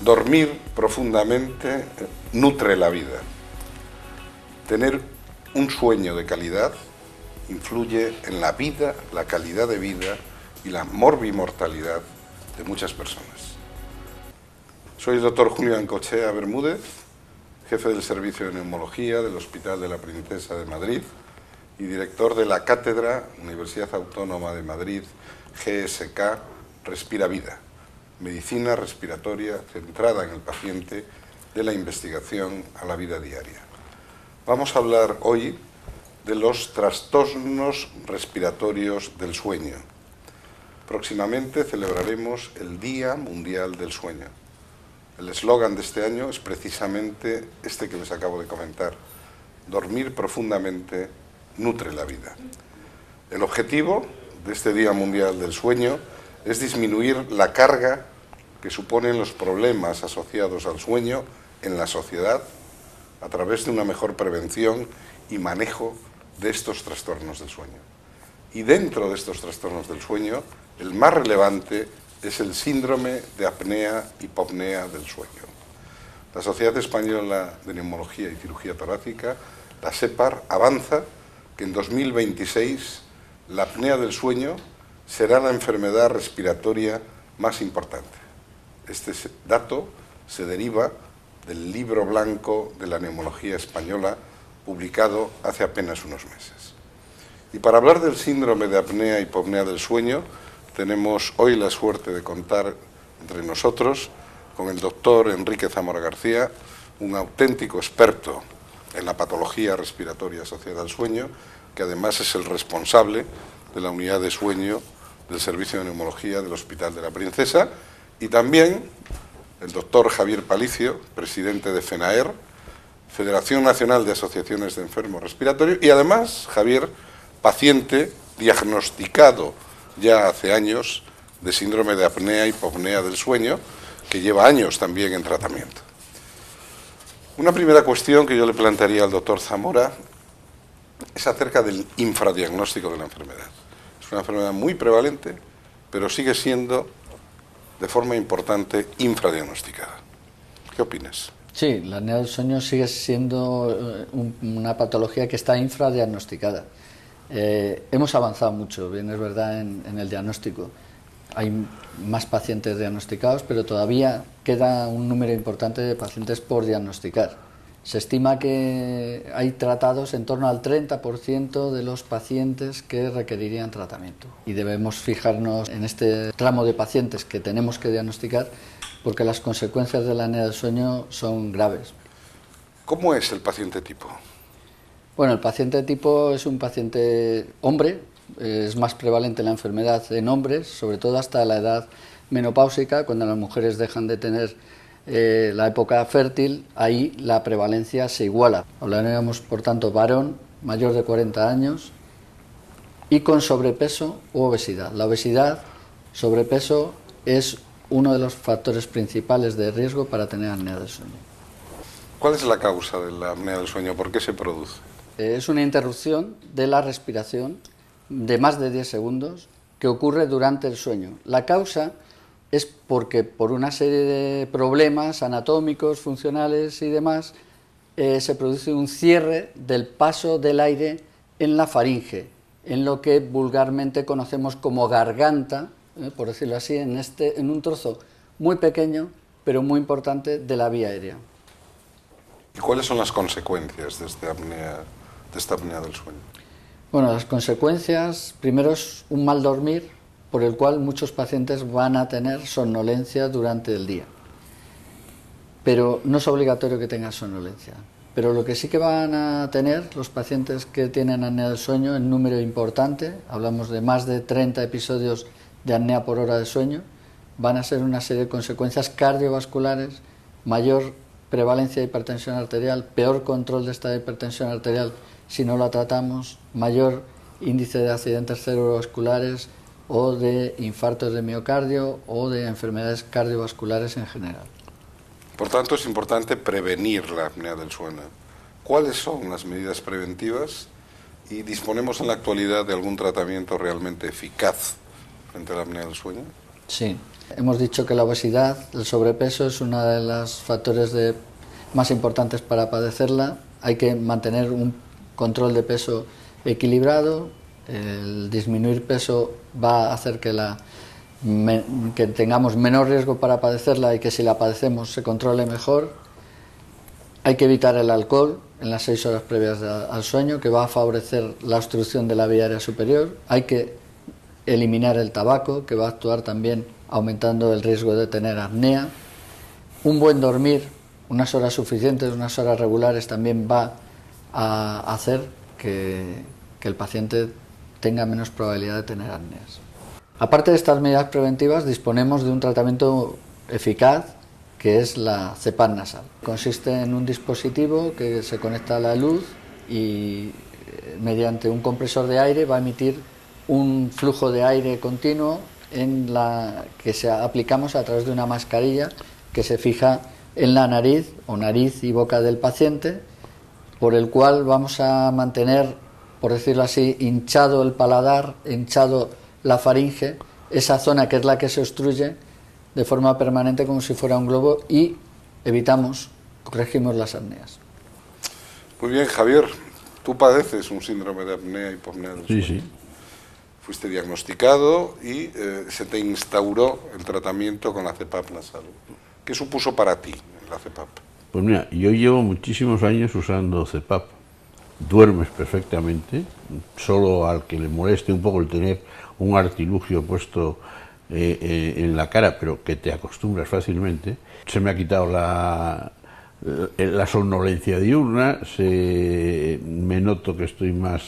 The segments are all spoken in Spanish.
Dormir profundamente nutre la vida. Tener un sueño de calidad influye en la vida, la calidad de vida y la morbimortalidad de muchas personas. Soy el doctor Julio Ancochea Bermúdez, jefe del Servicio de Neumología del Hospital de la Princesa de Madrid y director de la Cátedra Universidad Autónoma de Madrid, GSK Respira Vida, medicina respiratoria centrada en el paciente de la investigación a la vida diaria. Vamos a hablar hoy de los trastornos respiratorios del sueño. Próximamente celebraremos el Día Mundial del Sueño. El eslogan de este año es precisamente este que les acabo de comentar: dormir profundamente nutre la vida. El objetivo de este Día Mundial del Sueño es disminuir la carga que suponen los problemas asociados al sueño en la sociedad a través de una mejor prevención y manejo de estos trastornos del sueño. Y dentro de estos trastornos del sueño, el más relevante es el síndrome de apnea-hipopnea del sueño. La Sociedad Española de Neumología y Cirugía Torácica, la SEPAR, avanza que en 2026 la apnea del sueño será la enfermedad respiratoria más importante. Este dato se deriva del Libro Blanco de la Neumología Española, publicado hace apenas unos meses. Y para hablar del síndrome de apnea-hipopnea del sueño, tenemos hoy la suerte de contar entre nosotros con el doctor Enrique Zamora García, un auténtico experto en la patología respiratoria asociada al sueño, que además es el responsable de la unidad de sueño del Servicio de Neumología del Hospital de la Princesa, y también el doctor Javier Palicio, presidente de FENAER, Federación Nacional de Asociaciones de Enfermos Respiratorios, y además, Javier, paciente diagnosticado ya hace años de síndrome de apnea-hipopnea del sueño, que lleva años también en tratamiento. Una primera cuestión que yo le plantearía al doctor Zamora es acerca del infradiagnóstico de la enfermedad. Es una enfermedad muy prevalente, pero sigue siendo de forma importante infradiagnosticada. ¿Qué opinas? Sí, la apnea del sueño sigue siendo una patología que está infradiagnosticada. Hemos avanzado mucho, bien es verdad, en el diagnóstico. Hay más pacientes diagnosticados, pero todavía queda un número importante de pacientes por diagnosticar. Se estima que hay tratados en torno al 30% de los pacientes que requerirían tratamiento. Y debemos fijarnos en este tramo de pacientes que tenemos que diagnosticar, porque las consecuencias de la apnea del sueño son graves. ¿Cómo es el paciente tipo? Bueno, el paciente tipo es un paciente hombre, es más prevalente la enfermedad en hombres, sobre todo hasta la edad menopáusica, cuando las mujeres dejan de tener la época fértil, ahí la prevalencia se iguala. Hablaríamos, por tanto, varón mayor de 40 años y con sobrepeso u obesidad. La obesidad, sobrepeso, es uno de los factores principales de riesgo para tener apnea del sueño. ¿Cuál es la causa de la apnea del sueño? ¿Por qué se produce? Es una interrupción de la respiración de más de 10 segundos que ocurre durante el sueño. La causa es porque por una serie de problemas anatómicos, funcionales y demás, se produce un cierre del paso del aire en la faringe, en lo que vulgarmente conocemos como garganta, por decirlo así, en un trozo muy pequeño, pero muy importante, de la vía aérea. ¿Y cuáles son las consecuencias de esta apnea del sueño? Bueno, las consecuencias, primero es un mal dormir, por el cual muchos pacientes van a tener somnolencia durante el día. Pero no es obligatorio que tengan somnolencia. Pero lo que sí que van a tener los pacientes que tienen apnea del sueño, en número importante, hablamos de más de 30 episodios de apnea por hora de sueño, van a ser una serie de consecuencias cardiovasculares, mayor prevalencia de hipertensión arterial, peor control de esta hipertensión arterial si no la tratamos, mayor índice de accidentes cerebrovasculares o de infartos de miocardio o de enfermedades cardiovasculares en general. Por tanto, es importante prevenir la apnea del sueño. ¿Cuáles son las medidas preventivas? ¿Y disponemos en la actualidad de algún tratamiento realmente eficaz frente a la apnea del sueño? Sí, hemos dicho que la obesidad, el sobrepeso, es uno de los factores más importantes para padecerla. Hay que mantener un control de peso equilibrado. El disminuir peso va a hacer que tengamos menor riesgo para padecerla y que si la padecemos se controle mejor. Hay que evitar el alcohol en las 6 horas previas al sueño, que va a favorecer la obstrucción de la vía aérea superior. Hay que eliminar el tabaco, que va a actuar también aumentando el riesgo de tener apnea. Un buen dormir, unas horas suficientes, unas horas regulares, también va a hacer que el paciente tenga menos probabilidad de tener apneas. Aparte de estas medidas preventivas, disponemos de un tratamiento eficaz, que es la CPAP nasal. Consiste en un dispositivo que se conecta a la luz y mediante un compresor de aire va a emitir un flujo de aire continuo que aplicamos a través de una mascarilla que se fija en la nariz o nariz y boca del paciente, por el cual vamos a mantener, por decirlo así, hinchado el paladar, hinchado la faringe, esa zona que es la que se obstruye de forma permanente como si fuera un globo, y corregimos las apneas. Muy bien, Javier, tú padeces un síndrome de apnea y hipopnea del sueño. Sí. Fuiste diagnosticado y se te instauró el tratamiento con la CPAP nasal. ¿Qué supuso para ti la CPAP? Pues mira, yo llevo muchísimos años usando CPAP. Duermes perfectamente, solo al que le moleste un poco el tener un artilugio puesto en la cara, pero que te acostumbras fácilmente. Se me ha quitado la somnolencia diurna, me noto que estoy más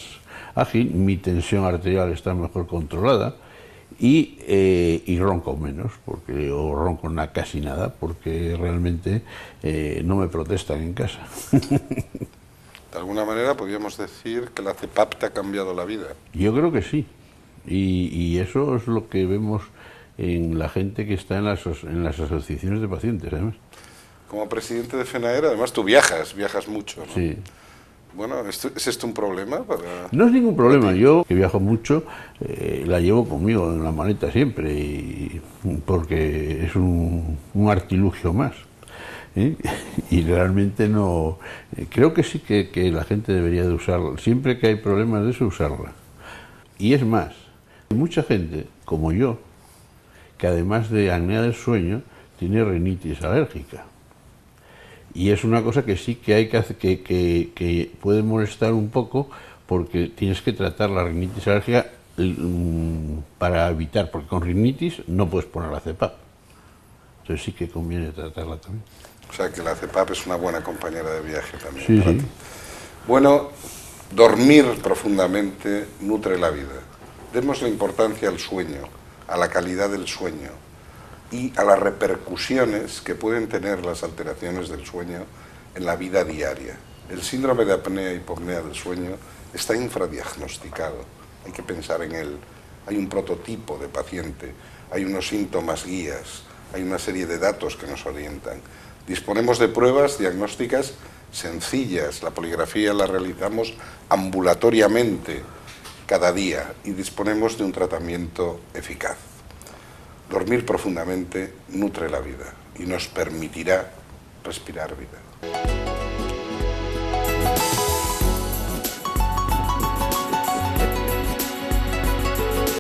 ágil, mi tensión arterial está mejor controlada y ronco menos, o ronco casi nada, porque realmente no me protestan en casa. De alguna manera podríamos decir que la CPAP te ha cambiado la vida. Yo creo que sí, y eso es lo que vemos en la gente que está en las asociaciones de pacientes, además. Como presidente de FENAER, además tú viajas mucho, ¿no? Sí. Bueno, ¿es esto un problema? No es ningún problema. Yo, que viajo mucho, la llevo conmigo en la maleta siempre, porque es un artilugio más. Y realmente no... creo que sí que la gente debería de usarla. Siempre que hay problemas de eso, usarla. Y es más, hay mucha gente, como yo, que además de apnea del sueño, tiene rinitis alérgica. Y es una cosa que sí que hay que hacer, que puede molestar un poco, porque tienes que tratar la rinitis alérgica para evitar, porque con rinitis no puedes poner la CPAP. Entonces sí que conviene tratarla también. O sea que la CPAP es una buena compañera de viaje también. Sí, sí. Bueno, dormir profundamente nutre la vida. Demos la importancia al sueño, a la calidad del sueño y a las repercusiones que pueden tener las alteraciones del sueño en la vida diaria. El síndrome de apnea y hipopnea del sueño está infradiagnosticado, hay que pensar en él. Hay un prototipo de paciente, hay unos síntomas guías, hay una serie de datos que nos orientan. Disponemos de pruebas diagnósticas sencillas, la poligrafía la realizamos ambulatoriamente cada día y disponemos de un tratamiento eficaz. Dormir profundamente nutre la vida y nos permitirá respirar vida.